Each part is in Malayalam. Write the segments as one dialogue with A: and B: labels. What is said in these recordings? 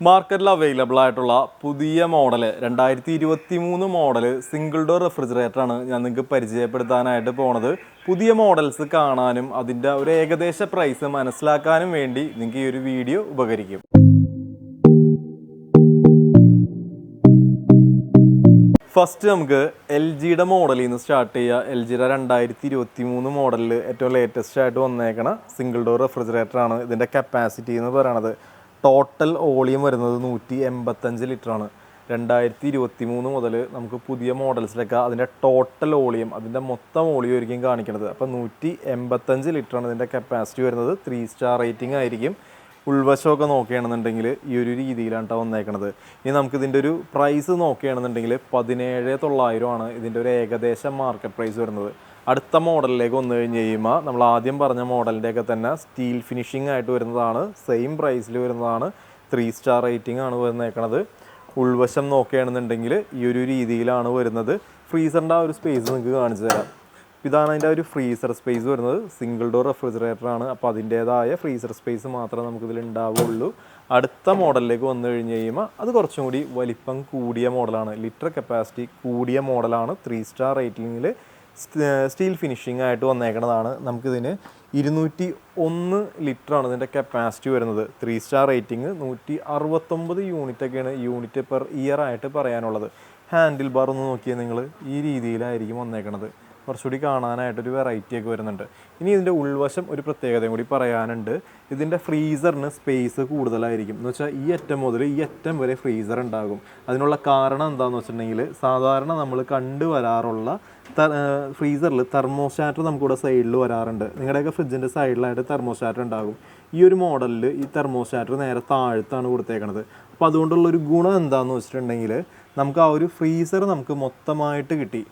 A: മാർക്കറ്റിൽ അവൈലബിൾ ആയിട്ടുള്ള പുതിയ മോഡൽ 2023 മോഡൽ സിംഗിൾ ഡോർ റെഫ്രിജറേറ്ററാണ് ഞാൻ നിങ്ങൾക്ക് പരിചയപ്പെടുത്താനായിട്ട് പോണത്. പുതിയ മോഡൽസ് കാണാനും അതിൻ്റെ ഒരു ഏകദേശ പ്രൈസ് മനസ്സിലാക്കാനും വേണ്ടി നിങ്ങൾക്ക് ഈ ഒരു വീഡിയോ ഉപകരിക്കും. ഫസ്റ്റ് നമുക്ക് എൽ ജിയുടെ മോഡലിൽ നിന്ന് സ്റ്റാർട്ട് ചെയ്യുക. എൽ ജിയുടെ 2023 മോഡലിൽ ഏറ്റവും ലേറ്റസ്റ്റ് ആയിട്ട് വന്നേക്കണ സിംഗിൾ ഡോർ റെഫ്രിജറേറ്ററാണ്. ഇതിൻ്റെ കപ്പാസിറ്റി എന്ന് പറയുന്നത് ടോട്ടൽ വോളിയം വരുന്നത് 185 ലിറ്ററാണ്. 2023 മുതൽ നമുക്ക് പുതിയ മോഡൽസിലൊക്കെ അതിൻ്റെ ടോട്ടൽ വോളിയം, അതിൻ്റെ മൊത്തം വോളിയം ആയിരിക്കും കാണിക്കുന്നത്. അപ്പോൾ 185 ലിറ്ററാണ് ഇതിൻ്റെ കപ്പാസിറ്റി വരുന്നത്. 3 സ്റ്റാർ റേറ്റിംഗ് ആയിരിക്കും. ഉൾവശമൊക്കെ നോക്കുകയാണെന്നുണ്ടെങ്കിൽ ഈ ഒരു രീതിയിലാണ് വന്നേക്കണത്. ഇനി നമുക്കിതിൻ്റെ ഒരു പ്രൈസ് നോക്കുകയാണെന്നുണ്ടെങ്കിൽ 17,900 ആണ് ഇതിൻ്റെ ഒരു ഏകദേശം മാർക്കറ്റ് പ്രൈസ് വരുന്നത്. അടുത്ത മോഡലിലേക്ക് വന്നു കഴിഞ്ഞ് കഴിയുമ്പോൾ നമ്മൾ ആദ്യം പറഞ്ഞ മോഡലിൻ്റെയൊക്കെ തന്നെ സ്റ്റീൽ ഫിനിഷിംഗ് ആയിട്ട് വരുന്നതാണ്. സെയിം പ്രൈസിൽ വരുന്നതാണ്. 3 സ്റ്റാർ റേറ്റിംഗ് ആണ് വന്നേക്കണത്. ഉൾവശം നോക്കുകയാണെന്നുണ്ടെങ്കിൽ ഈ ഒരു രീതിയിലാണ് വരുന്നത്. ഫ്രീസറിൻ്റെ ആ ഒരു സ്പേസ് നിങ്ങൾക്ക് കാണിച്ചു തരാം. ഇതാണ് അതിൻ്റെ ഒരു ഫ്രീസർ സ്പേസ് വരുന്നത്. സിംഗിൾ ഡോർ റെഫ്രിജറേറ്ററാണ്. അപ്പോൾ അതിൻ്റേതായ ഫ്രീസർ സ്പേസ് മാത്രമേ നമുക്കിതിൽ ഉണ്ടാവുകയുള്ളൂ. അടുത്ത മോഡലിലേക്ക് വന്നു കഴിഞ്ഞ് കഴിയുമ്പോൾ അത് കുറച്ചും കൂടി വലിപ്പം കൂടിയ മോഡലാണ്. ലിറ്റർ കപ്പാസിറ്റി കൂടിയ മോഡലാണ്. 3 സ്റ്റാർ റേറ്റിംഗിൽ സ്റ്റീൽ ഫിനിഷിംഗ് ആയിട്ട് വന്നേക്കുന്നതാണ്. നമുക്കിതിന് 201 ലിറ്ററാണ് ഇതിൻ്റെ കപ്പാസിറ്റി വരുന്നത്. 3 സ്റ്റാർ റേറ്റിംഗ്. 169 യൂണിറ്റൊക്കെയാണ് യൂണിറ്റ് പെർ ഇയർ ആയിട്ട് പറയാനുള്ളത്. ഹാൻഡിൽ ബാർ ഒന്ന് നോക്കിയാൽ നിങ്ങൾ ഈ രീതിയിലായിരിക്കും വന്നേക്കണത്. കുറച്ചുകൂടി കാണാനായിട്ടൊരു വെറൈറ്റി ഒക്കെ വരുന്നുണ്ട്. ഇനി ഇതിൻ്റെ ഉൾവശം ഒരു പ്രത്യേകതയും കൂടി പറയാനുണ്ട്. ഇതിൻ്റെ ഫ്രീസറിന് സ്പേസ് കൂടുതലായിരിക്കും. എന്ന് വെച്ചാൽ ഈ അറ്റം മുതൽ ഈ അറ്റം വരെ ഫ്രീസർ ഉണ്ടാകും. അതിനുള്ള കാരണം എന്താണെന്ന് വെച്ചിട്ടുണ്ടെങ്കിൽ സാധാരണ നമ്മൾ കണ്ടുവരാറുള്ള ഫ്രീസറിൽ തെർമോസ്റ്റാറ്റ് നമുക്കിവിടെ സൈഡിൽ വരാറുണ്ട്. നിങ്ങളുടെയൊക്കെ ഫ്രിഡ്ജിൻ്റെ സൈഡിലായിട്ട് തെർമോസ്റ്റാറ്റ് ഉണ്ടാകും. ഈ ഒരു മോഡലിൽ ഈ തെർമോസ്റ്റാറ്റ് നേരെ താഴത്താണ് കൊടുത്തേക്കണത്. അപ്പോൾ അതുകൊണ്ടുള്ളൊരു ഗുണം എന്താണെന്ന് വെച്ചിട്ടുണ്ടെങ്കിൽ നമുക്ക് ആ ഒരു ഫ്രീസർ നമുക്ക് മൊത്തമായിട്ട് കിട്ടി.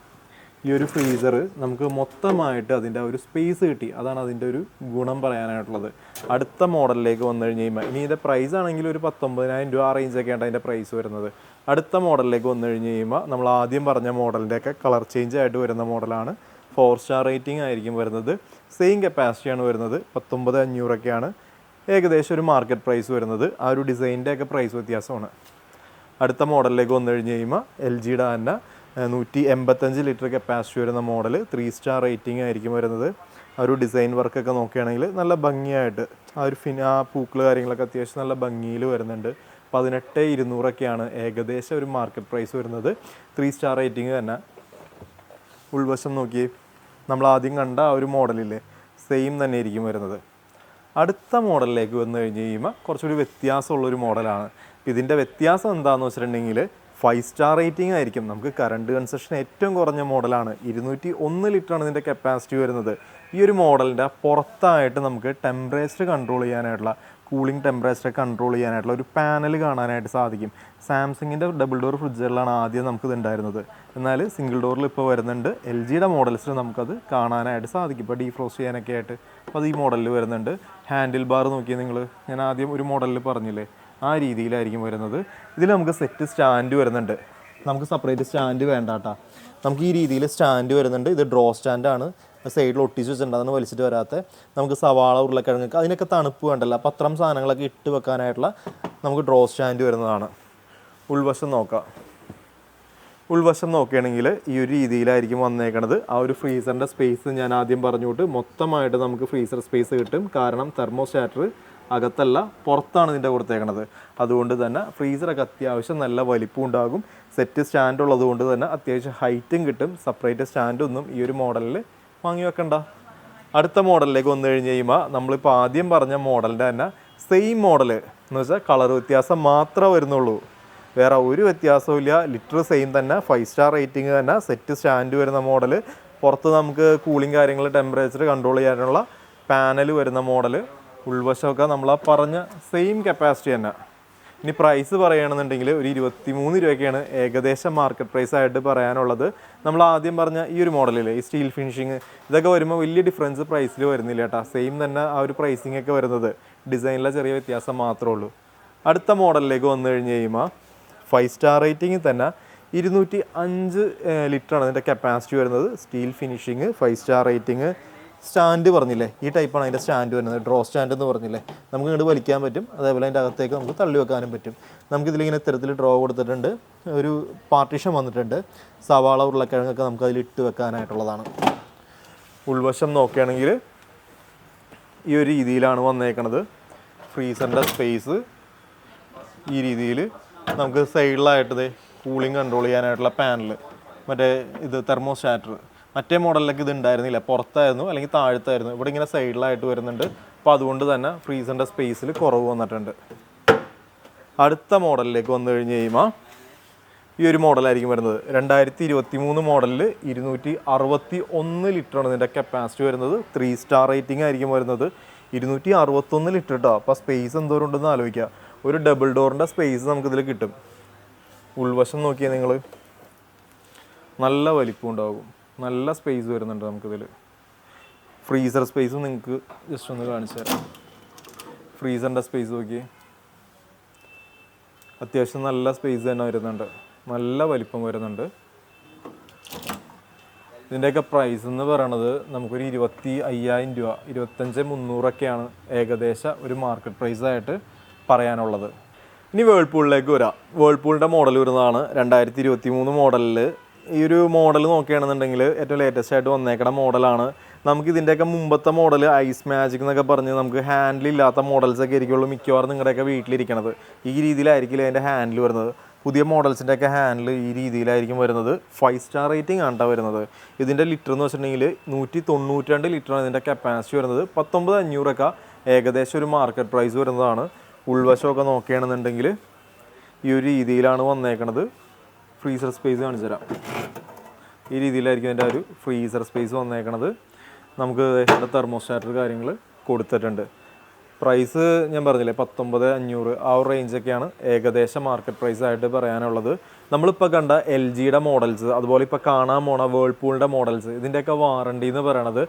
A: ഈ ഒരു ഫ്രീസർ നമുക്ക് മൊത്തമായിട്ട് അതിൻ്റെ ഒരു സ്പേസ് കിട്ടി. അതാണ് അതിൻ്റെ ഒരു ഗുണം പറയാനായിട്ടുള്ളത്. അടുത്ത മോഡലിലേക്ക് വന്നു കഴിഞ്ഞ് കഴിയുമ്പോൾ ഇനി ഇതിൻ്റെ പ്രൈസ് ആണെങ്കിൽ ഒരു 19,000 രൂപ ആ റേഞ്ചൊക്കെയാണ് അതിൻ്റെ പ്രൈസ് വരുന്നത്. അടുത്ത മോഡലിലേക്ക് വന്നു കഴിഞ്ഞ് കഴിയുമ്പോൾ നമ്മൾ ആദ്യം പറഞ്ഞ മോഡലിൻ്റെയൊക്കെ കളർ ചേഞ്ച് ആയിട്ട് വരുന്ന മോഡലാണ്. 4 സ്റ്റാർ റേറ്റിംഗ് ആയിരിക്കും വരുന്നത്. സെയിം കപ്പാസിറ്റിയാണ് വരുന്നത്. 19,500 ഏകദേശം ഒരു മാർക്കറ്റ് പ്രൈസ് വരുന്നത്. ആ ഒരു ഡിസൈനിൻ്റെയൊക്കെ പ്രൈസ് വ്യത്യാസമാണ്. അടുത്ത മോഡലിലേക്ക് വന്നു കഴിഞ്ഞ് കഴിയുമ്പോൾ എൽ ജിയുടെ തന്നെ 185 ലിറ്റർ കപ്പാസിറ്റി വരുന്ന മോഡൽ. 3 സ്റ്റാർ റേറ്റിംഗ് ആയിരിക്കും വരുന്നത്. ആ ഒരു ഡിസൈൻ വർക്കൊക്കെ നോക്കുകയാണെങ്കിൽ നല്ല ഭംഗിയായിട്ട് ആ പൂക്കൾ കാര്യങ്ങളൊക്കെ അത്യാവശ്യം നല്ല ഭംഗിയിൽ വരുന്നുണ്ട്. 18,200 ഏകദേശം ഒരു മാർക്കറ്റ് പ്രൈസ് വരുന്നത്. 3 സ്റ്റാർ റേറ്റിംഗ് തന്നെ. ഉൾവശം നോക്കി നമ്മൾ ആദ്യം കണ്ട ആ ഒരു മോഡലില്ലേ സെയിം തന്നെ ആയിരിക്കും വരുന്നത്. അടുത്ത മോഡലിലേക്ക് വന്നു കഴിഞ്ഞ് കഴിയുമ്പോൾ കുറച്ചുകൂടി വ്യത്യാസമുള്ളൊരു മോഡലാണ്. ഇതിൻ്റെ വ്യത്യാസം എന്താണെന്ന് വെച്ചിട്ടുണ്ടെങ്കിൽ 5 സ്റ്റാർ റേറ്റിംഗ് ആയിരിക്കും. നമുക്ക് കറണ്ട് കൺസപ്ഷൻ ഏറ്റവും കുറഞ്ഞ മോഡലാണ്. 201 ലിറ്ററാണ് ഇതിൻ്റെ കപ്പാസിറ്റി വരുന്നത്. ഈ ഒരു മോഡലിൻ്റെ പുറത്തായിട്ട് നമുക്ക് ടെമ്പറേച്ചർ കൺട്രോൾ ചെയ്യാനായിട്ടുള്ള കൂളിംഗ് ടെമ്പറേച്ചർ കൺട്രോൾ ചെയ്യാനായിട്ടുള്ള ഒരു പാനൽ കാണാനായിട്ട് സാധിക്കും. സാംസങ്ങിൻ്റെ ഡബിൾ ഡോർ ഫ്രിഡ്ജുകളിലാണ് ആദ്യം നമുക്കിത് ഉണ്ടായിരുന്നത്. എന്നാൽ സിംഗിൾ ഡോറിൽ ഇപ്പോൾ വരുന്നുണ്ട്. എൽ ജിയുടെ മോഡൽസിൽ നമുക്കത് കാണാനായിട്ട് സാധിക്കും. ഇപ്പോൾ ഡീഫ്രോസ്റ്റ് ചെയ്യാനൊക്കെ ആയിട്ട് അപ്പോൾ അത് ഈ മോഡലിൽ വരുന്നുണ്ട്. ഹാൻഡിൽ ബാർ നോക്കിയാൽ നിങ്ങൾ ഞാൻ ആദ്യം ഒരു മോഡലിൽ പറഞ്ഞില്ലേ ആ രീതിയിലായിരിക്കും വരുന്നത്. ഇതിൽ നമുക്ക് സെറ്റ് സ്റ്റാൻഡ് വരുന്നുണ്ട്. നമുക്ക് സെപ്പറേറ്റ് സ്റ്റാൻഡ് വേണ്ട കേട്ടോ. നമുക്ക് ഈ രീതിയിൽ സ്റ്റാൻഡ് വരുന്നുണ്ട്. ഇത് ഡ്രോ സ്റ്റാൻഡാണ്. സൈഡിൽ ഒട്ടിച്ച് വെച്ചിട്ടുണ്ട്. അതൊന്നും വലിച്ചിട്ട് വരാത്ത. നമുക്ക് സവാള, ഉരുളക്കിഴങ്ങ് അതിനൊക്കെ തണുപ്പ് വേണ്ടല്ലോ. അപ്പോൾ അത്തരം സാധനങ്ങളൊക്കെ ഇട്ട് വെക്കാനായിട്ടുള്ള നമുക്ക് ഡ്രോ സ്റ്റാൻഡ് വരുന്നതാണ്. ഉൾവശം നോക്കാം. ഉൾവശം നോക്കുകയാണെങ്കിൽ ഈ ഒരു രീതിയിലായിരിക്കും വന്നേക്കണത്. ആ ഒരു ഫ്രീസറിൻ്റെ സ്പേസ് ഞാൻ ആദ്യം പറഞ്ഞുകൊണ്ട് മൊത്തമായിട്ട് നമുക്ക് ഫ്രീസർ സ്പേസ് കിട്ടും. കാരണം തെർമോസ്റ്റാറ്റർ അകത്തല്ല പുറത്താണ് ഇതിൻ്റെ കൊടുത്തേക്കണത്. അതുകൊണ്ട് തന്നെ ഫ്രീസറൊക്കെ അത്യാവശ്യം നല്ല വലിപ്പം ഉണ്ടാകും. സെറ്റ് സ്റ്റാൻഡ് ഉള്ളത് കൊണ്ട് തന്നെ അത്യാവശ്യം ഹൈറ്റും കിട്ടും. സെപ്പറേറ്റ് സ്റ്റാൻഡൊന്നും ഈ ഒരു മോഡലിൽ വാങ്ങി വെക്കണ്ട. അടുത്ത മോഡലിലേക്ക് വന്നു കഴിഞ്ഞ് കഴിയുമ്പോൾ നമ്മളിപ്പോൾ ആദ്യം പറഞ്ഞ മോഡലിൻ്റെ തന്നെ സെയിം മോഡൽ എന്ന് വെച്ചാൽ കളർ വ്യത്യാസം മാത്രമേ വരുന്നുള്ളൂ. വേറെ ഒരു വ്യത്യാസവും ഇല്ല. ലിറ്റർ സെയിം തന്നെ. 5 സ്റ്റാർ റേറ്റിംഗ് തന്നെ. സെറ്റ് സ്റ്റാൻഡ് വരുന്ന മോഡൽ. പുറത്ത് നമുക്ക് കൂളിംഗ് കാര്യങ്ങൾ ടെമ്പറേച്ചർ കൺട്രോൾ ചെയ്യാനുള്ള പാനൽ വരുന്ന മോഡൽ. ഉൾവശമൊക്കെ നമ്മൾ ആ പറഞ്ഞ സെയിം കപ്പാസിറ്റി തന്നെ. ഇനി പ്രൈസ് പറയുകയാണെന്നുണ്ടെങ്കിൽ ഒരു 23 രൂപയ്ക്കാണ് ഏകദേശം മാർക്കറ്റ് പ്രൈസ് ആയിട്ട് പറയാനുള്ളത്. നമ്മൾ ആദ്യം പറഞ്ഞ ഈ ഒരു മോഡലില്ലേ ഈ സ്റ്റീൽ ഫിനിഷിങ് ഇതൊക്കെ വരുമ്പോൾ വലിയ ഡിഫറൻസ് പ്രൈസിൽ വരുന്നില്ല കേട്ടോ. സെയിം തന്നെ ആ ഒരു പ്രൈസിങ് ഒക്കെ വരുന്നത്. ഡിസൈനിലെ ചെറിയ വ്യത്യാസം മാത്രമേ ഉള്ളൂ. അടുത്ത മോഡലിലേക്ക് വന്നു കഴിഞ്ഞ് കഴിയുമ്പോൾ 5 സ്റ്റാർ റേറ്റിംഗ് തന്നെ 205 ലിറ്ററാണ് ഇതിൻ്റെ കപ്പാസിറ്റി വരുന്നത്. Steel finishing. 5 star rating. Stand പറഞ്ഞില്ലേ, ഈ ടൈപ്പാണ് അതിൻ്റെ സ്റ്റാൻഡ് വരുന്നത്. ഡ്രോ സ്റ്റാൻഡ് എന്ന് പറഞ്ഞില്ലേ, നമുക്ക് ഇങ്ങോട്ട് വലിക്കാൻ പറ്റും. അതേപോലെ അതിൻ്റെ അകത്തേക്ക് നമുക്ക് തള്ളി വെക്കാനും പറ്റും. നമുക്കിതിലിങ്ങനെ ഇത്തരത്തിൽ ഡ്രോ കൊടുത്തിട്ടുണ്ട്. ഒരു പാർട്ടീഷൻ വന്നിട്ടുണ്ട്. സവാള, ഉരുളക്കിഴങ്ങൊക്കെ നമുക്ക് അതിൽ ഇട്ട് വെക്കാനായിട്ടുള്ളതാണ്. ഉൾവശം നോക്കുകയാണെങ്കിൽ ഈ ഒരു രീതിയിലാണ് വന്നേക്കണത്. ഫ്രീസറിൻ്റെ സ്പേസ് ഈ രീതിയിൽ. നമുക്ക് സൈഡിലായിട്ട് കൂളിംഗ് കൺട്രോൾ ചെയ്യാനായിട്ടുള്ള പാനൽ, മറ്റേ ഇത് തെർമോസ്റ്റാറ്റർ. മറ്റേ മോഡലിലൊക്കെ ഇത് ഉണ്ടായിരുന്നില്ല, പുറത്തായിരുന്നു അല്ലെങ്കിൽ താഴത്തായിരുന്നു. ഇവിടെ ഇങ്ങനെ സൈഡിലായിട്ട് വരുന്നുണ്ട്. അപ്പോൾ അതുകൊണ്ട് തന്നെ ഫ്രീസറിൻ്റെ സ്പേസിൽ കുറവ് വന്നിട്ടുണ്ട്. അടുത്ത മോഡലിലേക്ക് വന്നു കഴിഞ്ഞ് കഴിയുമ്പോൾ ഈ ഒരു മോഡലായിരിക്കും വരുന്നത്. 2023 മോഡലിൽ 261 ലിറ്ററാണ് ഇതിൻ്റെ കപ്പാസിറ്റി വരുന്നത്. 3 സ്റ്റാർ റേറ്റിംഗ് ആയിരിക്കും വരുന്നത്. 261 ലിറ്റർ കേട്ടോ. അപ്പോൾ സ്പേസ് എന്തോരം ഉണ്ടെന്ന് ആലോചിക്കുക. ഒരു ഡബിൾ ഡോറിൻ്റെ സ്പേസ് നമുക്കിതിൽ കിട്ടും. ഉൾവശം നോക്കിയാൽ നിങ്ങൾ നല്ല വലിപ്പം ഉണ്ടാകും. നല്ല സ്പേസ് വരുന്നുണ്ട് നമുക്കിതിൽ. ഫ്രീസർ സ്പേസും നിങ്ങൾക്ക് ജസ്റ്റ് ഒന്ന് കാണിച്ചു തരാം. ഫ്രീസറിൻ്റെ സ്പേസ് നോക്കി, അത്യാവശ്യം നല്ല സ്പേസ് തന്നെ വരുന്നുണ്ട്. നല്ല വലിപ്പം വരുന്നുണ്ട്. ഇതിൻ്റെയൊക്കെ പ്രൈസ് എന്ന് പറയണത് നമുക്കൊരു 25,000 രൂപ, 25,300 ഏകദേശം ഒരു മാർക്കറ്റ് പ്രൈസായിട്ട് പറയാനുള്ളത്. ഇനി വേൾപൂളിലേക്ക് വരാം. വേൾപൂളിൻ്റെ മോഡൽ വരുന്നതാണ് 2023 മോഡലിൽ. ഈ ഒരു മോഡൽ നോക്കുകയാണെന്നുണ്ടെങ്കിൽ ഏറ്റവും ലേറ്റസ്റ്റ് ആയിട്ട് വന്നേക്കണ മോഡലാണ്. നമുക്ക് ഇതിൻ്റെയൊക്കെ മുമ്പത്തെ മോഡൽ ഐസ് മാജിക് എന്നൊക്കെ പറഞ്ഞ് നമുക്ക് ഹാൻഡിലില്ലാത്ത മോഡൽസൊക്കെ ആയിരിക്കുള്ളൂ മിക്കവാറും നിങ്ങളുടെയൊക്കെ വീട്ടിലിരിക്കണത്. ഈ രീതിയിലായിരിക്കില്ല അതിൻ്റെ ഹാൻഡിൽ വരുന്നത്. പുതിയ മോഡൽസിൻ്റെയൊക്കെ ഹാൻഡിൽ ഈ രീതിയിലായിരിക്കും വരുന്നത്. 5 സ്റ്റാർ റേറ്റിംഗ് ആണ് കേട്ടോ വരുന്നത്. ഇതിൻ്റെ ലിറ്റർ എന്ന് വെച്ചിട്ടുണ്ടെങ്കിൽ 192 ലിറ്ററാണ് ഇതിൻ്റെ കപ്പാസിറ്റി വരുന്നത്. 19,500 ഏകദേശം ഒരു മാർക്കറ്റ് പ്രൈസ് വരുന്നതാണ്. ഉൾവശമൊക്കെ നോക്കുകയാണെന്നുണ്ടെങ്കിൽ ഈ ഒരു രീതിയിലാണ് വന്നേക്കണത്. ഫ്രീസർ സ്പേസ് കാണിച്ചു തരാം. ഈ രീതിയിലായിരിക്കും അതിൻ്റെ ഒരു ഫ്രീസർ സ്പേസ് വന്നേക്കണത്. നമുക്ക് ഇവിടെ തെർമോസ്റ്റാറ്റർ കാര്യങ്ങൾ കൊടുത്തിട്ടുണ്ട്. പ്രൈസ് ഞാൻ പറഞ്ഞില്ലേ 19,500 ആ ഒരു റേഞ്ചൊക്കെയാണ് ഏകദേശം മാർക്കറ്റ് പ്രൈസ് ആയിട്ട് പറയാനുള്ളത്. നമ്മളിപ്പോൾ കണ്ട LGയുടെ മോഡൽസ്, അതുപോലെ ഇപ്പോൾ കാണാൻ പോണ വേൾപൂളിൻ്റെ മോഡൽസ്, ഇതിൻ്റെയൊക്കെ വാറണ്ടി എന്ന് പറയണത്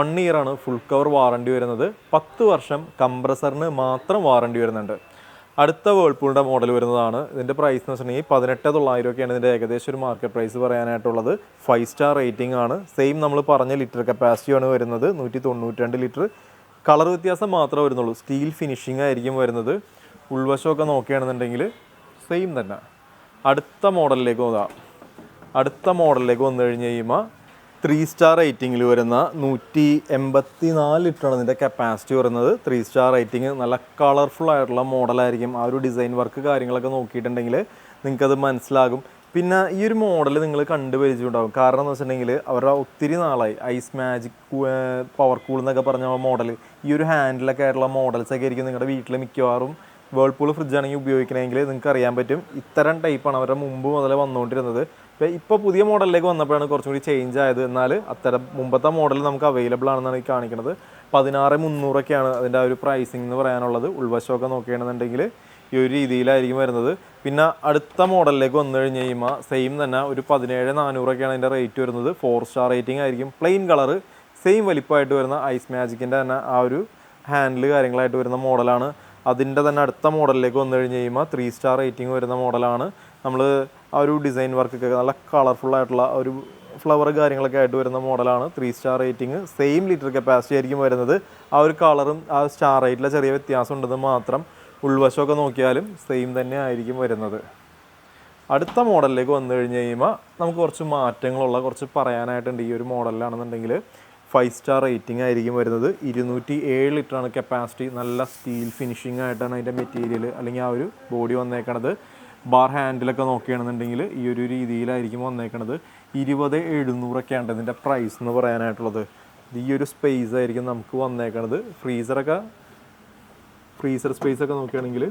A: 1 ഇയറാണ് ഫുൾ കവർ വാറണ്ടി വരുന്നത്. 10 വർഷം കംപ്രസറിന് മാത്രം വാറണ്ടി വരുന്നുണ്ട്. അടുത്ത വേൾപൂളിൻ്റെ മോഡൽ വരുന്നതാണ്. ഇതിൻ്റെ പ്രൈസ് എന്ന് വെച്ചിട്ടുണ്ടെങ്കിൽ 18,900 ഇതിൻ്റെ ഏകദേശം ഒരു മാർക്കറ്റ് പ്രൈസ് പറയാനായിട്ടുള്ളത്. 5 സ്റ്റാർ റേറ്റിംഗ് ആണ്. സെയിം നമ്മൾ പറഞ്ഞ ലിറ്റർ കപ്പാസിറ്റിയാണ് വരുന്നത്. 192 ലിറ്റർ. കളർ വ്യത്യാസം മാത്രമേ വരുന്നുള്ളൂ. സ്റ്റീൽ ഫിനിഷിംഗ് ആയിരിക്കും വരുന്നത്. ഉൾവശമൊക്കെ നോക്കുകയാണെന്നുണ്ടെങ്കിൽ സെയിം തന്നെ. അടുത്ത മോഡലിലേക്ക് വന്നു കഴിഞ്ഞ് കഴിയുമ്പോൾ 3 സ്റ്റാർ റേറ്റിങ്ങിൽ വരുന്ന 184 ലിറ്ററാണ് ഇതിൻ്റെ കപ്പാസിറ്റി വരുന്നത്. 3 സ്റ്റാർ റേറ്റിംഗ്. നല്ല കളർഫുൾ ആയിട്ടുള്ള മോഡലായിരിക്കും. ആ ഒരു ഡിസൈൻ വർക്ക് കാര്യങ്ങളൊക്കെ നോക്കിയിട്ടുണ്ടെങ്കിൽ നിങ്ങൾക്കത് മനസ്സിലാകും. പിന്നെ ഈ ഒരു മോഡൽ നിങ്ങൾ കണ്ടുപരിച്ചിട്ടുണ്ടാകും. കാരണം എന്ന് വെച്ചിട്ടുണ്ടെങ്കിൽ അവരുടെ ഒത്തിരി നാളായി ഐസ് മാജിക്, പവർ കൂൾ എന്നൊക്കെ പറഞ്ഞ മോഡൽ, ഈ ഒരു ഹാൻഡിലൊക്കെ ആയിട്ടുള്ള മോഡൽസൊക്കെ ആയിരിക്കും നിങ്ങളുടെ വീട്ടിൽ മിക്കവാറും വേൾപൂൾ ഫ്രിഡ്ജാണെങ്കിൽ ഉപയോഗിക്കണമെങ്കിൽ നിങ്ങൾക്ക് അറിയാൻ പറ്റും. ഇത്തരം ടൈപ്പാണ് അവരുടെ മുമ്പ് മുതൽ വന്നുകൊണ്ടിരുന്നത്. ഇപ്പോൾ പുതിയ മോഡലിലേക്ക് വന്നപ്പോഴാണ് കുറച്ചും കൂടി ചേഞ്ച് ആയത്. എന്നാൽ അത്തരം മുമ്പത്തെ മോഡൽ നമുക്ക് അവൈലബിൾ ആണെന്നാണ് ഈ കാണിക്കുന്നത്. 16,300 അതിൻ്റെ ആ ഒരു പ്രൈസിംഗ് എന്ന് പറയാനുള്ളത്. ഉൾവശമൊക്കെ നോക്കുകയാണെന്നുണ്ടെങ്കിൽ ഈ ഒരു രീതിയിലായിരിക്കും വരുന്നത്. പിന്നെ അടുത്ത മോഡലിലേക്ക് വന്നു കഴിഞ്ഞ് കഴിയുമ്പോൾ സെയിം തന്നെ ഒരു 17,400 അതിൻ്റെ റേറ്റ് വരുന്നത്. 4 സ്റ്റാർ റേറ്റിംഗ് ആയിരിക്കും. പ്ലെയിൻ കളറ്, സെയിം വലിപ്പമായിട്ട് വരുന്ന ഐസ് മാജിക്കിൻ്റെ തന്നെ ആ ഒരു ഹാൻഡിൽ കാര്യങ്ങളായിട്ട് വരുന്ന മോഡലാണ്. അതിൻ്റെ തന്നെ അടുത്ത മോഡലിലേക്ക് വന്നു കഴിഞ്ഞ് കഴിയുമ്പോൾ 3 സ്റ്റാർ റേറ്റിംഗ് വരുന്ന മോഡലാണ്. നമ്മൾ ആ ഒരു ഡിസൈൻ വർക്കൊക്കെ നല്ല കളർഫുള്ളായിട്ടുള്ള ഒരു ഫ്ലവർ കാര്യങ്ങളൊക്കെ ആയിട്ട് വരുന്ന മോഡലാണ്. 3 star rating. Same litre capacity ആയിരിക്കും വരുന്നത്. ആ ഒരു കളറും ആ സ്റ്റാർ റേറ്റിലെ ചെറിയ വ്യത്യാസം ഉണ്ടെന്ന് മാത്രം. ഉൾവശമൊക്കെ നോക്കിയാലും സെയിം തന്നെ ആയിരിക്കും വരുന്നത്. അടുത്ത മോഡലിലേക്ക് വന്നു കഴിഞ്ഞ് കഴിയുമ്പോൾ നമുക്ക് കുറച്ച് മാറ്റങ്ങളുള്ള കുറച്ച് പറയാനായിട്ടുണ്ട്. ഈ ഒരു മോഡലിലാണെന്നുണ്ടെങ്കിൽ 5 സ്റ്റാർ റേറ്റിംഗ് ആയിരിക്കും വരുന്നത്. 207 ലിറ്ററാണ് കപ്പാസിറ്റി. നല്ല സ്റ്റീൽ ഫിനിഷിംഗ് ആയിട്ടാണ് അതിൻ്റെ മെറ്റീരിയൽ അല്ലെങ്കിൽ ആ ഒരു ബോഡി വന്നേക്കണത്. ബാർ ഹാൻഡിലൊക്കെ നോക്കുകയാണെന്നുണ്ടെങ്കിൽ ഈ ഒരു രീതിയിലായിരിക്കും വന്നേക്കണത്. 20,700 ഇതിൻ്റെ പ്രൈസ് എന്ന് പറയാനായിട്ടുള്ളത്. ഈ ഒരു സ്പേസ് ആയിരിക്കും നമുക്ക് വന്നേക്കണത്. ഫ്രീസർ സ്പേസ് ഒക്കെ നോക്കുകയാണെങ്കിൽ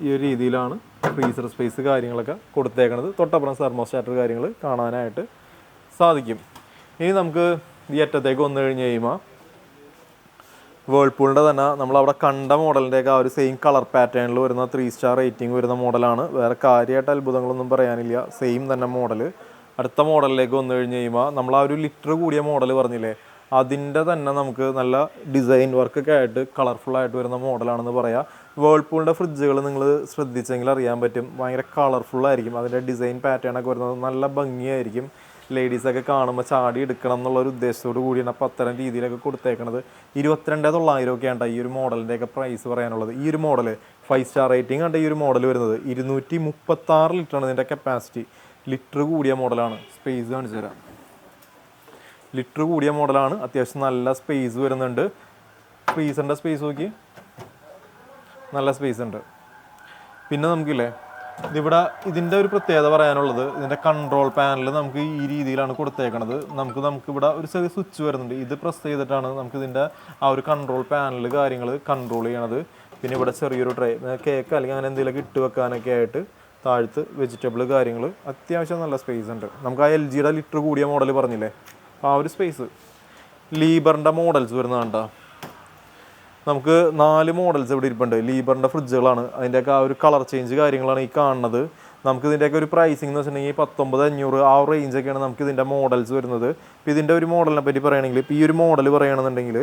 A: ഈ ഒരു രീതിയിലാണ് ഫ്രീസർ സ്പേസ് കാര്യങ്ങളൊക്കെ കൊടുത്തേക്കണത്. തൊട്ടപ്പുറം തെർമോസ്റ്റാറ്റർ കാര്യങ്ങൾ കാണാനായിട്ട് സാധിക്കും. ഇനി നമുക്ക് ഈ അറ്റത്തേക്ക് വന്നു കഴിഞ്ഞ് കഴിയുമ്പോൾ വേൾപൂളിൻ്റെ തന്നെ നമ്മളവിടെ കണ്ട മോഡലിൻ്റെയൊക്കെ ആ ഒരു സെയിം കളർ പാറ്റേണിൽ വരുന്ന 3 സ്റ്റാർ റേറ്റിംഗ് വരുന്ന മോഡലാണ്. വേറെ കാര്യമായിട്ട് അത്ഭുതങ്ങളൊന്നും പറയാനില്ല. സെയിം തന്നെ മോഡൽ. അടുത്ത മോഡലിലേക്ക് വന്നു കഴിഞ്ഞ് കഴിയുമ്പോൾ നമ്മൾ ആ ഒരു ലിറ്റർ കൂടിയ മോഡൽ പറഞ്ഞില്ലേ, അതിൻ്റെ തന്നെ നമുക്ക് നല്ല ഡിസൈൻ വർക്കൊക്കെ ആയിട്ട് കളർഫുള്ളായിട്ട് വരുന്ന മോഡലാണെന്ന് പറയാം. വേൾപൂളിൻ്റെ ഫ്രിഡ്ജുകൾ നിങ്ങൾ ശ്രദ്ധിച്ചെങ്കിൽ അറിയാൻ പറ്റും, ഭയങ്കര കളർഫുള്ളായിരിക്കും. അതിൻ്റെ ഡിസൈൻ പാറ്റേണൊക്കെ വരുന്നത് നല്ല ഭംഗിയായിരിക്കും. ലേഡീസൊക്കെ കാണുമ്പോൾ ചാടി എടുക്കണം എന്നുള്ളൊരു ഉദ്ദേശത്തോട് കൂടിയാണ് അപ്പോൾ അത്തരം രീതിയിലൊക്കെ കൊടുത്തേക്കണത്. 22,900 ഒക്കെയാണ് ഈ ഒരു മോഡലിൻ്റെയൊക്കെ പ്രൈസ് പറയാനുള്ളത്. ഈ ഒരു മോഡൽ 5 സ്റ്റാർ റേറ്റിംഗ് ആണ് ഈ ഒരു മോഡൽ വരുന്നത്. 236 ലിറ്ററാണ് ഇതിൻ്റെ കപ്പാസിറ്റി. ലിറ്റർ കൂടിയ മോഡലാണ്. സ്പേസ് കാണിച്ചു തരാം. ലിറ്റർ കൂടിയ മോഡലാണ്. അത്യാവശ്യം നല്ല സ്പേസ് വരുന്നുണ്ട്. ഫ്രീസറിൻ്റെ സ്പേസ് നോക്കി, നല്ല സ്പേസ് ഉണ്ട്. പിന്നെ നമുക്കില്ലേ ഇതിവിടെ ഇതിൻ്റെ ഒരു പ്രത്യേകത പറയാനുള്ളത്, ഇതിൻ്റെ കൺട്രോൾ പാനൽ നമുക്ക് ഈ രീതിയിലാണ് കൊടുത്തേക്കണത്. നമുക്കിവിടെ ഒരു ചെറിയ സ്വിച്ച് വരുന്നുണ്ട്. ഇത് പ്രസ് ചെയ്തിട്ടാണ് നമുക്കിതിൻ്റെ ആ ഒരു കൺട്രോൾ പാനൽ കാര്യങ്ങൾ കൺട്രോൾ ചെയ്യണത്. പിന്നെ ഇവിടെ ചെറിയൊരു ട്രേ, കേക്ക് അല്ലെങ്കിൽ അങ്ങനെ എന്തെങ്കിലുമൊക്കെ ഇട്ട് വെക്കാനൊക്കെ ആയിട്ട് താഴത്ത് വെജിറ്റബിൾ കാര്യങ്ങൾ അത്യാവശ്യം നല്ല സ്പേസ് ഉണ്ട്. നമുക്ക് ആ എൽ ജിയുടെ ലിറ്റർ കൂടിയ മോഡൽ പറഞ്ഞില്ലേ, ആ ഒരു സ്പേസ്. ലീബറിൻ്റെ മോഡൽസ് വരുന്നതാണ്ടോ. നമുക്ക് 4 മോഡൽസ് ഇവിടെ ഇരിപ്പുണ്ട്. ലീബറിൻ്റെ ഫ്രിഡ്ജുകളാണ്. അതിൻ്റെയൊക്കെ ആ ഒരു കളർ ചേഞ്ച് കാര്യങ്ങളാണ് ഈ കാണുന്നത്. നമുക്ക് ഇതിൻ്റെയൊക്കെ ഒരു പ്രൈസിംഗ് എന്ന് വെച്ചിട്ടുണ്ടെങ്കിൽ 19,500 ആ ഒരു റേഞ്ചൊക്കെയാണ് നമുക്ക് ഇതിൻ്റെ മോഡൽസ് വരുന്നത്. ഇപ്പോൾ ഇതിൻ്റെ ഒരു മോഡലിനെ പറ്റി പറയുകയാണെങ്കിൽ, ഇപ്പോൾ ഈ ഒരു മോഡൽ പറയുകയാണെന്നുണ്ടെങ്കിൽ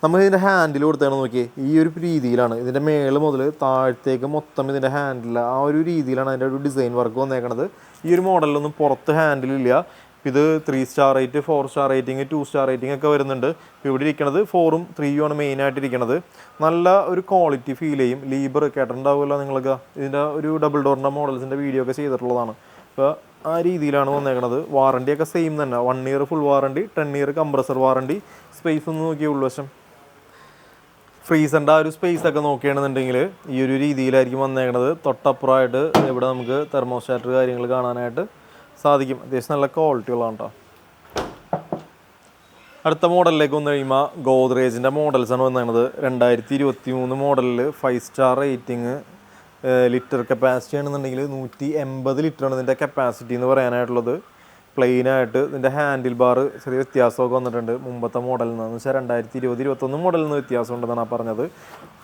A: നമ്മൾ ഇതിൻ്റെ ഹാൻഡിൽ കൊടുത്താണ് നോക്കിയേ, ഈ ഒരു രീതിയിലാണ്. ഇതിൻ്റെ മേൾ മുതൽ താഴത്തേക്ക് മൊത്തം ഇതിൻ്റെ ഹാൻഡിൽ ആ ഒരു രീതിയിലാണ് അതിൻ്റെ ഒരു ഡിസൈൻ വർക്ക് വന്നേക്കണത്. ഈ ഒരു മോഡലിലൊന്നും പുറത്ത് ഹാൻഡിലില്ല. ഇത് 3 star rate, 4 star rating, 2 star rating ഒക്കെ വരുന്നുണ്ട്. ഇപ്പോൾ ഇവിടെ ഇരിക്കുന്നത് 4ഉം 3ഉം ആണ് മെയിനായിട്ട് ഇരിക്കുന്നത്. നല്ല ഒരു ക്വാളിറ്റി ഫീൽ ചെയ്യും. ലീബർ കേട്ടിട്ടുണ്ടാവുമല്ലോ നിങ്ങൾക്ക്. ഇതിൻ്റെ ഒരു ഡബിൾ ഡോറിൻ്റെ മോഡൽസിൻ്റെ വീഡിയോ ഒക്കെ ചെയ്തിട്ടുള്ളതാണ്. അപ്പോൾ ആ രീതിയിലാണ് വന്നേക്കണത്. വാറണ്ടിയൊക്കെ സെയിം തന്നെ. 1 year full warranty, 10 year compressor warranty. Space ഒന്ന് നോക്കിയ ഉൾവശം, ഫ്രീസറിൻ്റെ ആ ഒരു സ്പേസ് ഒക്കെ നോക്കുകയാണെന്നുണ്ടെങ്കിൽ ഈ ഒരു രീതിയിലായിരിക്കും വന്നേക്കണത്. തൊട്ടപ്പുറമായിട്ട് ഇവിടെ നമുക്ക് തെർമോസ്റ്റാറ്റ് കാര്യങ്ങൾ കാണാനായിട്ട് സാധിക്കും. അത്യാവശ്യം നല്ല ക്വാളിറ്റി ഉള്ളതാണ് കേട്ടോ. അടുത്ത മോഡലിലേക്ക് വന്നു കഴിയുമ്പോൾ ഗോദ്രേജിൻ്റെ മോഡൽസാണ് വന്നത്. 2023 മോഡലിൽ 5 സ്റ്റാർ റേറ്റിംഗ്, ലിറ്റർ കപ്പാസിറ്റി ആണെന്നുണ്ടെങ്കിൽ 180 ലിറ്ററാണ് ഇതിൻ്റെ കപ്പാസിറ്റി എന്ന് പറയാനായിട്ടുള്ളത്. പ്ലെയിനായിട്ട് ഇതിൻ്റെ ഹാൻഡിൽ ബാർ ചെറിയ വ്യത്യാസമൊക്കെ വന്നിട്ടുണ്ട് മുമ്പത്തെ മോഡലിൽ നിന്ന്. വെച്ചാൽ 2020-21 മോഡലിൽ നിന്ന് വ്യത്യാസം ഉണ്ടെന്നാണ് പറഞ്ഞത്.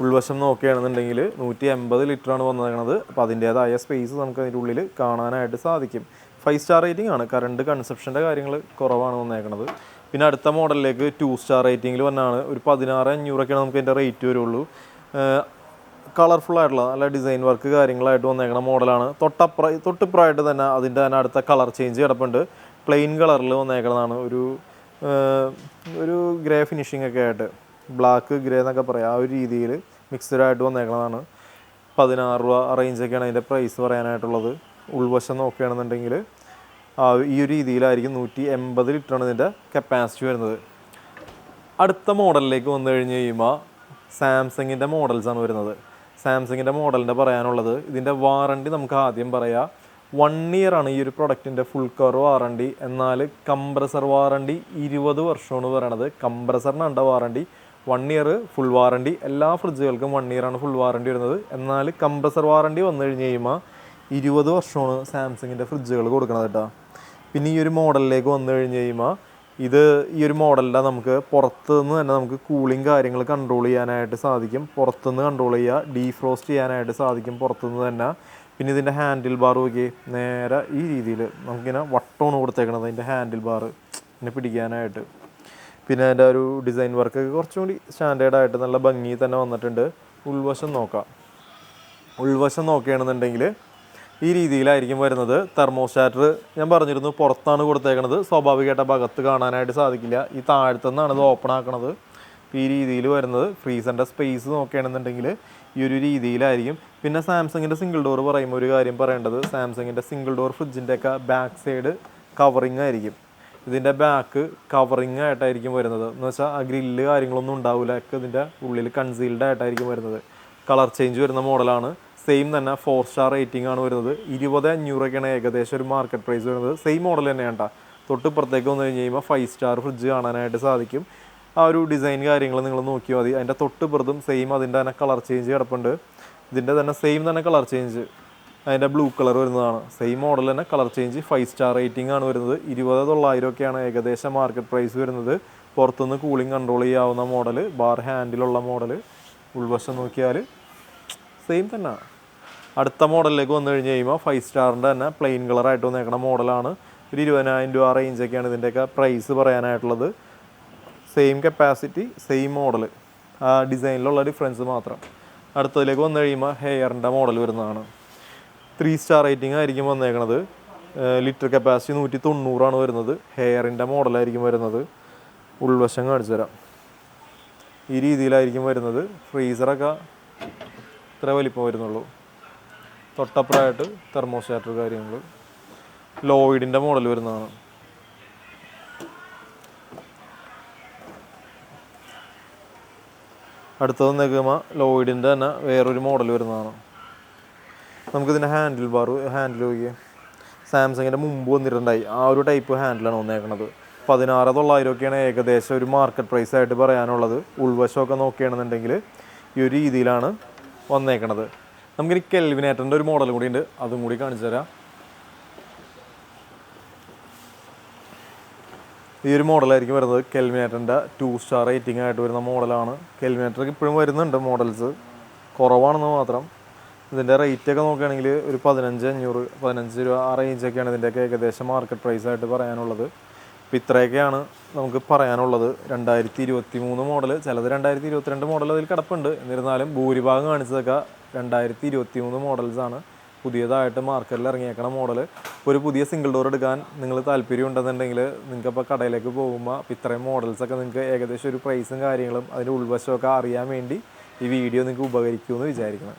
A: ഉൾവശം നോക്കുകയാണെന്നുണ്ടെങ്കിൽ 180 ലിറ്ററാണ് വന്നേക്കണത്. അപ്പോൾ അതിൻ്റേതായ സ്പേസ് നമുക്ക് അതിൻ്റെ ഉള്ളിൽ കാണാനായിട്ട് സാധിക്കും. 5 സ്റ്റാർ റേറ്റിംഗ് ആണ്. കറണ്ട് കൺസപ്ഷൻ്റെ കാര്യങ്ങൾ കുറവാണ് വന്നേക്കണത്. പിന്നെ അടുത്ത മോഡലിലേക്ക് 2 സ്റ്റാർ റേറ്റിംഗിൽ വന്നാണ്. ഒരു 16,500 നമുക്ക് അതിൻ്റെ റേറ്റ് വരുള്ളൂ. കളർഫുൾ ആയിട്ടുള്ള നല്ല ഡിസൈൻ വർക്ക് കാര്യങ്ങളായിട്ട് വന്നേക്കണ മോഡലാണ്. തൊട്ടിപ്പുറമായിട്ട് തന്നെ അതിൻ്റെ തന്നെ അടുത്ത കളർ ചേഞ്ച് കിടപ്പുണ്ട്. പ്ലെയിൻ കളറിൽ വന്നേക്കണതാണ്. ഒരു ഗ്രേ ഫിനിഷിംഗ് ഒക്കെ ആയിട്ട്, ബ്ലാക്ക് ഗ്രേ എന്നൊക്കെ പറയാം, ആ ഒരു രീതിയിൽ മിക്സ്ഡ് ആയിട്ട് വന്നേക്കണതാണ്. 16 രൂപ റേഞ്ചൊക്കെയാണ് അതിൻ്റെ പ്രൈസ് പറയാനായിട്ടുള്ളത്. ഉൾവശം നോക്കുകയാണെന്നുണ്ടെങ്കിൽ ഈ ഒരു രീതിയിലായിരിക്കും. 180 ലിറ്ററാണ് ഇതിൻ്റെ കപ്പാസിറ്റി വരുന്നത്. അടുത്ത മോഡലിലേക്ക് വന്നു കഴിഞ്ഞ് കഴിയുമ്പോൾ സാംസങ്ങിൻ്റെ മോഡൽസാണ് വരുന്നത്. സാംസങ്ങിൻ്റെ മോഡലിൻ്റെ പറയാനുള്ളത്, ഇതിൻ്റെ വാറണ്ടി നമുക്ക് ആദ്യം പറയാം. 1 ഇയറാണ് ഈ ഒരു പ്രൊഡക്റ്റിൻ്റെ ഫുൾ കവർ വാറണ്ടി. എന്നാൽ കംപ്രസർ വാറണ്ടി 20 വർഷമാണ് പറയണത്. കംപ്രസറിനുണ്ട വാറണ്ടി 1 ഇയർ ഫുൾ വാറണ്ടി. എല്ലാ ഫ്രിഡ്ജുകൾക്കും 1 ഇയറാണ് ഫുൾ വാറണ്ടി വരുന്നത്. എന്നാൽ കംപ്രസർ വാറണ്ടി വന്നു കഴിഞ്ഞ് കഴിയുമ്പോൾ 20 വർഷമാണ് സാംസങ്ങിൻ്റെ ഫ്രിഡ്ജുകൾ കൊടുക്കുന്നത് കേട്ടോ. പിന്നെ ഈ ഒരു മോഡലിലേക്ക് വന്നു കഴിഞ്ഞ് കഴിയുമ്പോൾ ഈ ഒരു മോഡലിൻ്റെ നമുക്ക് പുറത്തുനിന്ന് തന്നെ നമുക്ക് കൂളിംഗ് കാര്യങ്ങൾ കൺട്രോൾ ചെയ്യാനായിട്ട് സാധിക്കും. പുറത്തുനിന്ന് കൺട്രോൾ ചെയ്യുക, ഡീഫ്രോസ്റ്റ് ചെയ്യാനായിട്ട് സാധിക്കും പുറത്തുനിന്ന് തന്നെ. പിന്നെ ഇതിൻ്റെ ഹാൻഡിൽ ബാർ നോക്കി, നേരെ ഈ രീതിയിൽ നമുക്കിങ്ങനെ വട്ടമാണ് കൊടുത്തേക്കണത് അതിൻ്റെ ഹാൻഡിൽ ബാർ ഇങ്ങനെ പിടിക്കാനായിട്ട്. പിന്നെ അതിൻ്റെ ഒരു ഡിസൈൻ വർക്കൊക്കെ കുറച്ചും കൂടി സ്റ്റാൻഡേർഡായിട്ട് നല്ല ഭംഗി തന്നെ വന്നിട്ടുണ്ട്. ഉൾവശം നോക്കുകയാണെന്നുണ്ടെങ്കിൽ ഈ രീതിയിലായിരിക്കും വരുന്നത്. തെർമോസ്റ്റാറ്റർ ഞാൻ പറഞ്ഞിരുന്നു പുറത്താണ് കൊടുത്തേക്കണത്. സ്വാഭാവികമായിട്ട് ഭാഗത്ത് കാണാനായിട്ട് സാധിക്കില്ല. ഈ താഴത്തുനിന്നാണ് ഇത് ഓപ്പൺ ആക്കണത്. ഈ രീതിയിൽ വരുന്നത്. ഫ്രീസറിൻ്റെ സ്പേസ് നോക്കുകയാണെന്നുണ്ടെങ്കിൽ ഈ ഒരു രീതിയിലായിരിക്കും. പിന്നെ സാംസങ്ങിൻ്റെ സിംഗിൾ ഡോർ പറയുമ്പോൾ ഒരു കാര്യം പറയേണ്ടത്, സാംസങ്ങിൻ്റെ സിംഗിൾ ഡോർ ഫ്രിഡ്ജിൻ്റെയൊക്കെ ബാക്ക് സൈഡ് കവറിങ് ആയിരിക്കും. ഇതിൻ്റെ ബാക്ക് കവറിങ് ആയിട്ടായിരിക്കും വരുന്നത്. എന്ന് വെച്ചാൽ ആ ഗ്രില്ല് കാര്യങ്ങളൊന്നും ഉണ്ടാവില്ല. ഒക്കെ ഇതിൻ്റെ ഉള്ളിൽ കൺസീൽഡ് ആയിട്ടായിരിക്കും വരുന്നത്. കളർ ചേഞ്ച് വരുന്ന മോഡലാണ്. സെയിം തന്നെ 4 സ്റ്റാർ റേറ്റിംഗ് ആണ് വരുന്നത്. 20,500 ഏകദേശം ഒരു മാർക്കറ്റ് പ്രൈസ് വരുന്നത്. സെയിം മോഡൽ തന്നെയാണ് കേട്ടോ. തൊട്ടിപ്പുറത്തേക്ക് വന്നു കഴിഞ്ഞ് കഴിയുമ്പോൾ 5 സ്റ്റാർ ഫ്രിഡ്ജ് കാണാനായിട്ട് സാധിക്കും. ആ ഒരു ഡിസൈൻ കാര്യങ്ങൾ നിങ്ങൾ നോക്കിയാൽ മതി. അതിൻ്റെ തൊട്ടിപ്പുറത്തും സെയിം അതിൻ്റെ തന്നെ കളർ ചേഞ്ച് കിടപ്പുണ്ട്. ഇതിൻ്റെ തന്നെ സെയിം തന്നെ കളർ ചേഞ്ച് അതിൻ്റെ ബ്ലൂ കളർ വരുന്നതാണ്. സെയിം മോഡൽ തന്നെ കളർ ചേഞ്ച്. 5 സ്റ്റാർ റേറ്റിംഗ് ആണ് വരുന്നത്. 20,900 ഏകദേശം മാർക്കറ്റ് പ്രൈസ് വരുന്നത്. പുറത്തുനിന്ന് കൂളിംഗ് കൺട്രോൾ ചെയ്യാവുന്ന മോഡൽ, ബാർ ഹാൻഡിലുള്ള മോഡൽ. ഉൾവശം നോക്കിയാൽ സെയിം തന്നെ. അടുത്ത മോഡലിലേക്ക് വന്നു കഴിഞ്ഞ് കഴിയുമ്പോൾ 5 സ്റ്റാറിൻ്റെ തന്നെ പ്ലെയിൻ കളറായിട്ട് വന്നേക്കണ മോഡലാണ്. ഒരു 20,000 രൂപ റേഞ്ചൊക്കെയാണ് ഇതിൻ്റെയൊക്കെ പ്രൈസ് പറയാനായിട്ടുള്ളത്. സെയിം കപ്പാസിറ്റി, സെയിം മോഡൽ, ആ ഡിസൈനിലുള്ള ഡിഫറൻസ് മാത്രം. അടുത്തതിലേക്ക് വന്നു കഴിയുമ്പോൾ ഹെയറിൻ്റെ മോഡൽ വരുന്നതാണ്. 3 സ്റ്റാർ റേറ്റിംഗ് ആയിരിക്കും വന്നേക്കണത്. ലിറ്റർ കപ്പാസിറ്റി 190 വരുന്നത്. ഹെയറിൻ്റെ മോഡലായിരിക്കും വരുന്നത്. ഉൾവശം കാണിച്ചു തരാം. ഈ രീതിയിലായിരിക്കും വരുന്നത്. ഫ്രീസറൊക്കെ ഇത്ര വലിപ്പം വരുന്നുള്ളൂ. തൊട്ടപ്പുറമായിട്ട് തെർമോസ്റ്റാറ്റർ കാര്യങ്ങൾ. ലോയിഡിൻ്റെ മോഡൽ വരുന്നതാണ്. അടുത്തത് നോക്കുമ്പോൾ ലോയിഡിൻ്റെ തന്നെ വേറൊരു മോഡൽ വരുന്നതാണ്. നമുക്കിതിൻ്റെ ഹാൻഡിൽ നോക്കിയേ, സാംസങ്ങിൻ്റെ മുമ്പ് വന്നിട്ടുണ്ടായി ആ ഒരു ടൈപ്പ് ഹാൻഡിലാണ് വന്നേക്കുന്നത്. 16,900 ഏകദേശം ഒരു മാർക്കറ്റ് പ്രൈസ് ആയിട്ട് പറയാനുള്ളത്. ഉൾവശമൊക്കെ നോക്കുകയാണെന്നുണ്ടെങ്കിൽ ഈ ഒരു രീതിയിലാണ് വന്നേക്കണത്. നമുക്കിനി കെൽവിനേറ്ററിൻ്റെ ഒരു മോഡൽ കൂടി ഉണ്ട്, അതും കൂടി കാണിച്ചു തരാം. ഈ ഒരു മോഡലായിരിക്കും വരുന്നത്. കെൽവിനേറ്ററിൻ്റെ 2 സ്റ്റാർ റേറ്റിംഗ് ആയിട്ട് വരുന്ന മോഡലാണ്. കെൽവിനേറ്റർക്ക് ഇപ്പോഴും വരുന്നുണ്ട് മോഡൽസ്, കുറവാണെന്ന് മാത്രം. ഇതിൻ്റെ റേറ്റൊക്കെ നോക്കുകയാണെങ്കിൽ ഒരു 15 രൂപ ആ റേഞ്ചൊക്കെയാണ് ഇതിൻ്റെയൊക്കെ ഏകദേശം മാർക്കറ്റ് പ്രൈസ് ആയിട്ട് പറയാനുള്ളത്. അപ്പോൾ ഇത്രയൊക്കെയാണ് നമുക്ക് പറയാനുള്ളത്. 2023 മോഡൽ, ചിലത് 2022 മോഡൽ അതിൽ കിടപ്പുണ്ട്. എന്നിരുന്നാലും ഭൂരിഭാഗം കാണിച്ചതൊക്കെ 2023 മോഡൽസാണ്. പുതിയതായിട്ട് മാർക്കറ്റിൽ ഇറങ്ങിയേക്കണ മോഡൽ. ഒരു പുതിയ സിംഗിൾ ഡോർ എടുക്കാൻ നിങ്ങൾ താല്പര്യം ഉണ്ടെന്നുണ്ടെങ്കിൽ നിങ്ങൾക്കിപ്പോൾ കടയിലേക്ക് പോകുമ്പോൾ ഇത്രയും മോഡൽസൊക്കെ നിങ്ങൾക്ക് ഏകദേശം ഒരു പ്രൈസും കാര്യങ്ങളും അതിൻ്റെ ഉൾവശമൊക്കെ അറിയാൻ വേണ്ടി ഈ വീഡിയോ നിങ്ങൾക്ക് ഉപകരിക്കുമെന്ന് വിചാരിക്കണം.